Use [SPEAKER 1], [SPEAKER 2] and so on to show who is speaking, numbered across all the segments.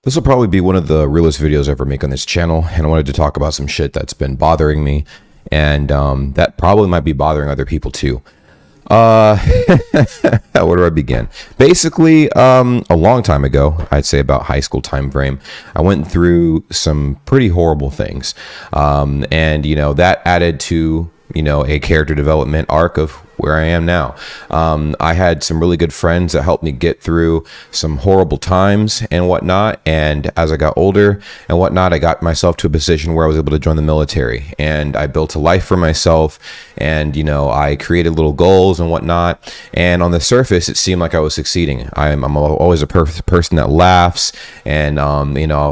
[SPEAKER 1] This will probably be one of the realest videos I ever make on this channel, and I wanted to talk about some shit that's been bothering me, and that probably might be bothering other people too. Where do I begin? Basically, a long time ago, I'd say about high school time frame, I went through some pretty horrible things, and that added to a character development arc of where I am now. I had some really good friends that helped me get through some horrible times and whatnot. And as I got older and whatnot, I got myself to a position where I was able to join the military, and I built a life for myself. And, I created little goals and whatnot. And on the surface, it seemed like I was succeeding. I'm always a person that laughs. And,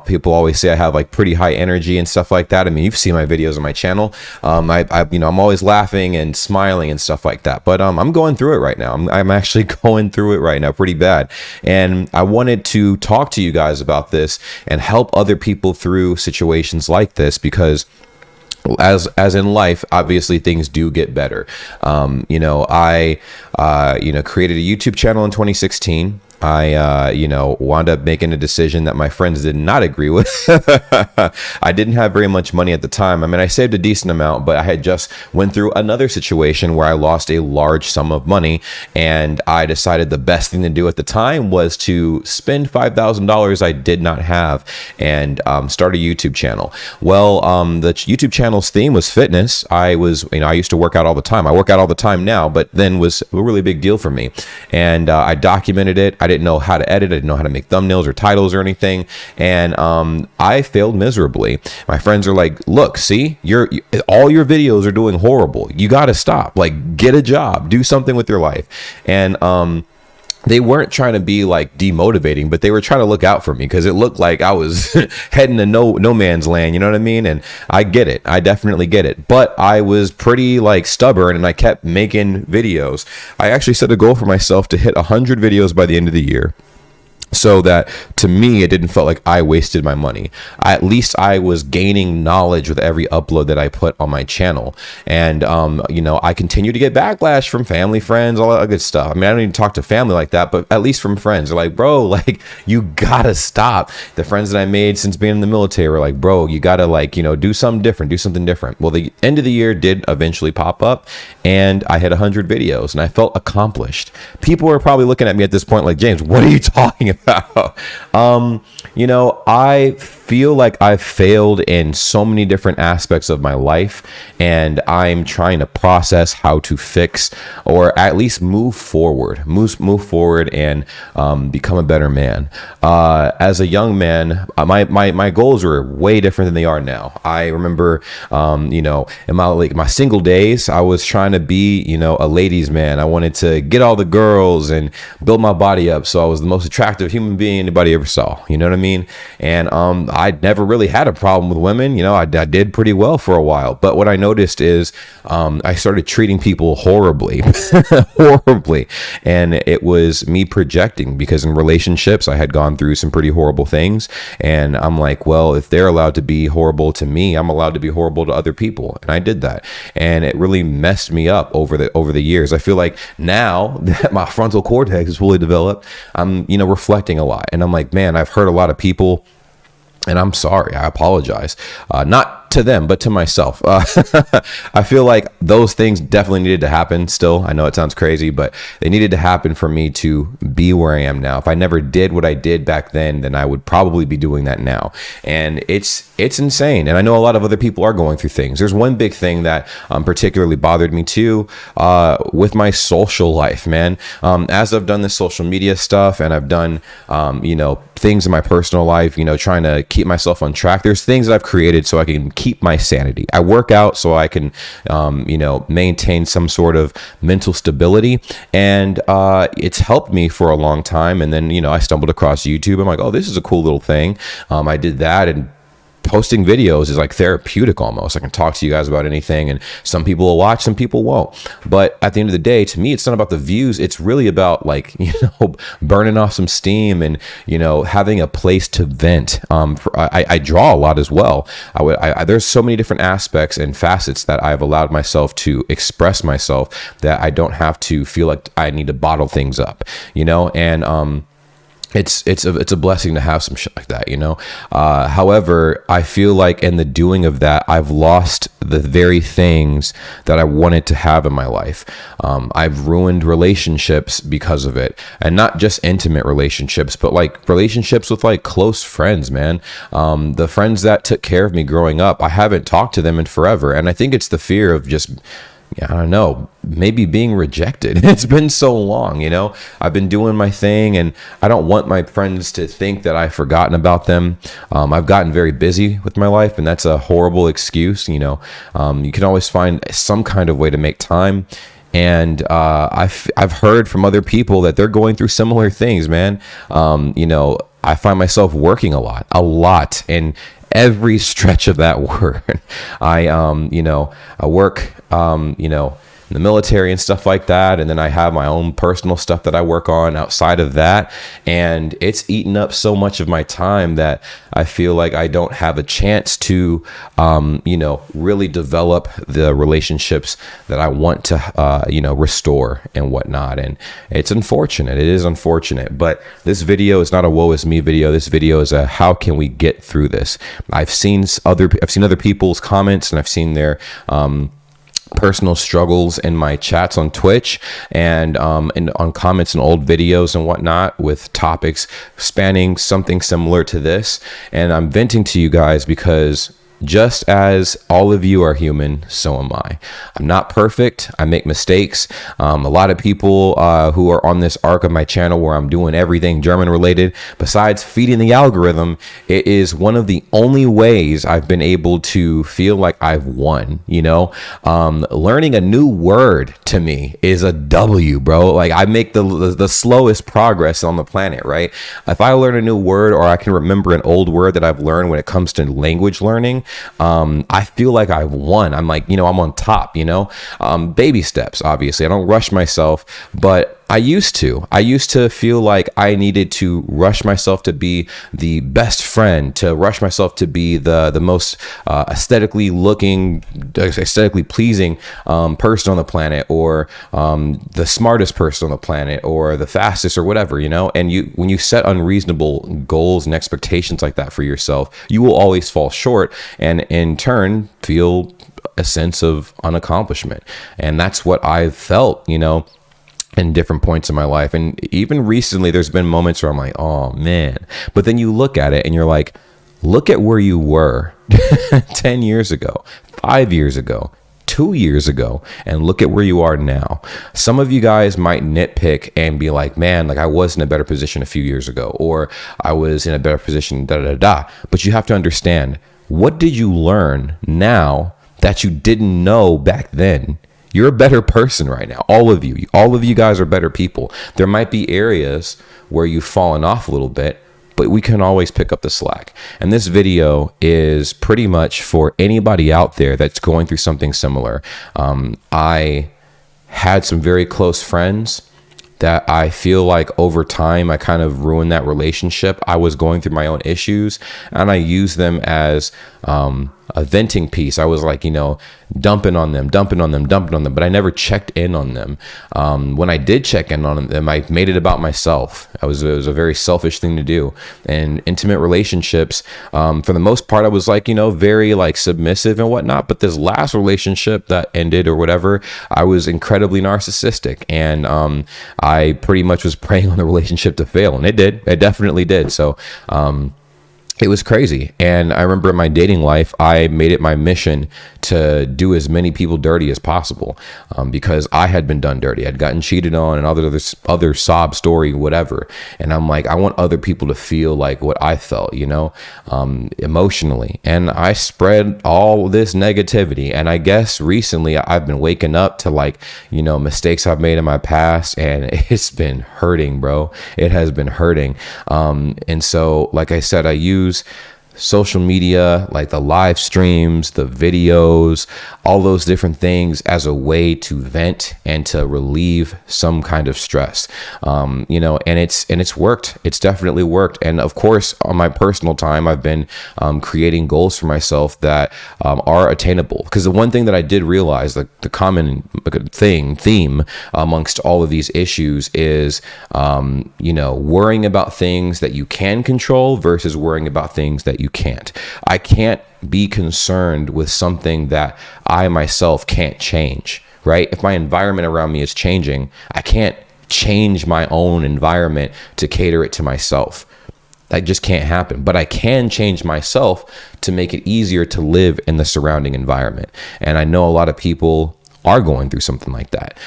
[SPEAKER 1] people always say I have like pretty high energy and stuff like that. I mean, you've seen my videos on my channel. I'm always laughing and smiling and stuff like that. But I'm going through it right now. I'm actually going through it right now pretty bad. And I wanted to talk to you guys about this and help other people through situations like this, because as in life, obviously things do get better. I created a YouTube channel in 2016. I wound up making a decision that my friends did not agree with. I didn't have very much money at the time. I mean, I saved a decent amount, but I had just went through another situation where I lost a large sum of money, and I decided the best thing to do at the time was to spend $5,000 I did not have and start a YouTube channel. Well, the YouTube channel's theme was fitness. I used to work out all the time. I work out all the time now, but then was a really big deal for me. And I documented it. I didn't know how to edit. I didn't know how to make thumbnails or titles or anything. And I failed miserably. My friends are like, look, see, all your videos are doing horrible. You got to stop. Like, get a job, do something with your life. And they weren't trying to be like demotivating, but they were trying to look out for me, because it looked like I was heading to no man's land. You know what I mean? And I get it. I definitely get it. But I was pretty like stubborn, and I kept making videos. I actually set a goal for myself to hit 100 videos by the end of the year, so that to me it didn't feel like I wasted my money. At least I was gaining knowledge with every upload that I put on my channel. And I continue to get backlash from family, friends, all that good stuff. I mean, I don't even talk to family like that, but at least from friends. They're like, bro, like, you gotta stop. The friends that I made since being in the military were like, bro, you gotta do something different. Well, the end of the year did eventually pop up, and I hit 100 videos, and I felt accomplished. People are probably looking at me at this point like, James, what are you talking about? I feel like I've failed in so many different aspects of my life, and I'm trying to process how to fix, or at least move forward and become a better man. As a young man, my goals were way different than they are now. I remember, in my single days, I was trying to be, a ladies' man. I wanted to get all the girls and build my body up so I was the most attractive human being anybody ever saw. You know what I mean? And I never really had a problem with women. I did pretty well for a while. But what I noticed is I started treating people horribly. And it was me projecting, because in relationships I had gone through some pretty horrible things. And I'm like, well, if they're allowed to be horrible to me, I'm allowed to be horrible to other people. And I did that. And it really messed me up over the years. I feel like now that my frontal cortex is fully developed, I'm, reflecting a lot. And I'm like, man, I've hurt a lot of people, and I'm sorry. I apologize. Not to them, but to myself. I feel like those things definitely needed to happen still. I know it sounds crazy, but they needed to happen for me to be where I am now. If I never did what I did back then I would probably be doing that now. And it's insane. And I know a lot of other people are going through things. There's one big thing that particularly bothered me too, with my social life, man. As I've done this social media stuff, and I've done, things in my personal life, trying to keep myself on track. There's things that I've created so I can keep my sanity. I work out so I can, maintain some sort of mental stability. And it's helped me for a long time. And then, I stumbled across YouTube. I'm like, oh, this is a cool little thing. I did that, and posting videos is like therapeutic almost. I can talk to you guys about anything, and some people will watch, some people won't. But at the end of the day, to me, it's not about the views. It's really about burning off some steam and, having a place to vent. I draw a lot as well. There's so many different aspects and facets that I've allowed myself to express myself that I don't have to feel like I need to bottle things up, and it's a blessing to have some shit like that, you know. However, I feel like in the doing of that, I've lost the very things that I wanted to have in my life. I've ruined relationships because of it, and not just intimate relationships, but like relationships with like close friends, man. The friends that took care of me growing up, I haven't talked to them in forever, and I think it's the fear of just, I don't know, maybe being rejected. It's been so long, you know. I've been doing my thing, and I don't want my friends to think that I've forgotten about them. I've gotten very busy with my life, and that's a horrible excuse, you know. You can always find some kind of way to make time. And I've heard from other people that they're going through similar things, man. You know, I find myself working a lot, and every stretch of that word. I work, in the military and stuff like that. And then I have my own personal stuff that I work on outside of that. And it's eaten up so much of my time that I feel like I don't have a chance to, really develop the relationships that I want to, restore and whatnot. And it's unfortunate. It is unfortunate. But this video is not a woe is me video. This video is a how can we get through this? I've seen other people's comments, and I've seen their personal struggles in my chats on Twitch and on comments in old videos and whatnot with topics spanning something similar to this. And I'm venting to you guys because just as all of you are human, so am I. I'm not perfect. I make mistakes. A lot of people who are on this arc of my channel where I'm doing everything German related, besides feeding the algorithm, it is one of the only ways I've been able to feel like I've won, you know. Learning a new word to me is a W, bro. Like, I make the slowest progress on the planet, right? If I learn a new word, or I can remember an old word that I've learned when it comes to language learning, I feel like I've won. I'm like, I'm on top, baby steps. Obviously I don't rush myself, but I used to feel like I needed to rush myself to be the best friend, to rush myself to be the most aesthetically pleasing person on the planet, or the smartest person on the planet, or the fastest, or whatever, and when you set unreasonable goals and expectations like that for yourself, you will always fall short, and in turn feel a sense of unaccomplishment. And that's what I've felt, in different points in my life. And even recently, there's been moments where I'm like, oh man. But then you look at it and you're like, look at where you were 10 years ago, 5 years ago, 2 years ago, and look at where you are now. Some of you guys might nitpick and be like, man, like I was in a better position a few years ago, or I was in a better position, But you have to understand, what did you learn now that you didn't know back then? You're a better person right now. All of you guys are better people. There might be areas where you've fallen off a little bit, but we can always pick up the slack. And this video is pretty much for anybody out there that's going through something similar. I had some very close friends that I feel like over time I kind of ruined that relationship. I was going through my own issues, and I used them as a venting piece. I was like, dumping on them, but I never checked in on them. When I did check in on them, I made it about myself. It was a very selfish thing to do. And intimate relationships, for the most part, I was like, very like submissive and whatnot. But this last relationship that ended or whatever, I was incredibly narcissistic, and I pretty much was praying on the relationship to fail, and it did. It definitely did. So it was crazy. And I remember in my dating life, I made it my mission to do as many people dirty as possible, because I had been done dirty. I'd gotten cheated on and other sob story, whatever. And I'm like, I want other people to feel like what I felt, emotionally. And I spread all this negativity. And I guess recently I've been waking up to like, mistakes I've made in my past, and it's been hurting, bro. It has been hurting. And so, like I said, I use social media, like the live streams, the videos, all those different things as a way to vent and to relieve some kind of stress. And it's worked. It's definitely worked. And of course, on my personal time, I've been creating goals for myself that are attainable. Because the one thing that I did realize, like the common theme amongst all of these issues is, worrying about things that you can control versus worrying about things that you can't. I can't be concerned with something that I myself can't change, right? If my environment around me is changing, I can't change my own environment to cater it to myself. That just can't happen. But I can change myself to make it easier to live in the surrounding environment. And I know a lot of people are going through something like that.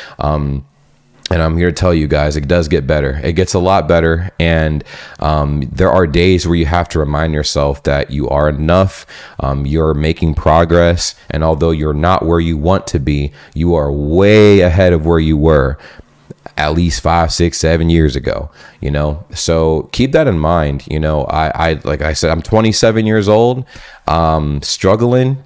[SPEAKER 1] And I'm here to tell you guys, it does get better. It gets a lot better. And there are days where you have to remind yourself that you are enough. You're making progress. And although you're not where you want to be, you are way ahead of where you were at least 5, 6, 7 years ago, so keep that in mind. I like I said, I'm 27 years old, struggling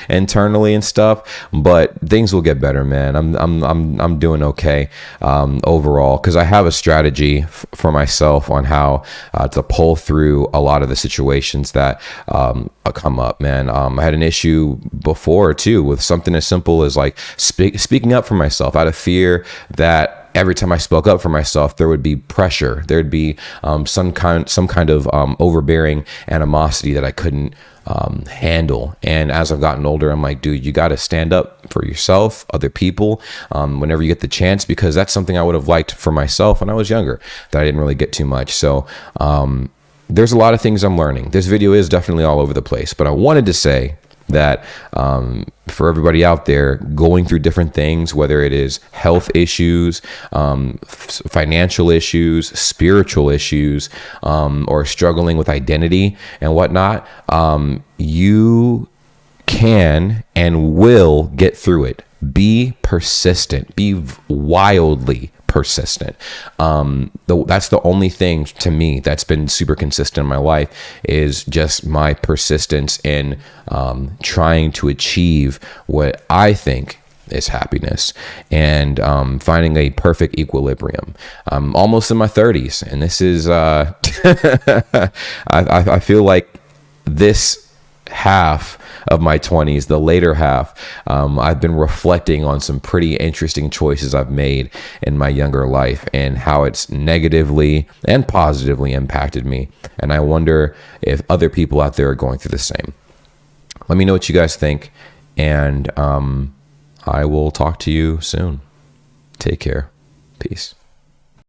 [SPEAKER 1] internally and stuff, but things will get better, man. I'm doing okay overall, because I have a strategy for myself on how to pull through a lot of the situations that come up, man. I had an issue before too with something as simple as like speaking up for myself out of fear that every time I spoke up for myself, there would be pressure. There'd be some kind of overbearing animosity that I couldn't handle. And as I've gotten older, I'm like, dude, you got to stand up for yourself, other people, whenever you get the chance, because that's something I would have liked for myself when I was younger that I didn't really get too much. So there's a lot of things I'm learning. This video is definitely all over the place, but I wanted to say that for everybody out there going through different things, whether it is health issues, financial issues, spiritual issues, or struggling with identity and whatnot, you can and will get through it. Be persistent. Be wildly persistent. That's the only thing to me that's been super consistent in my life, is just my persistence in trying to achieve what I think is happiness, and finding a perfect equilibrium. I'm almost in my 30s, and this is I feel like this half of my 20s, the later half, I've been reflecting on some pretty interesting choices I've made in my younger life and how it's negatively and positively impacted me. And I wonder if other people out there are going through the same. Let me know what you guys think, and I will talk to you soon. Take care. Peace.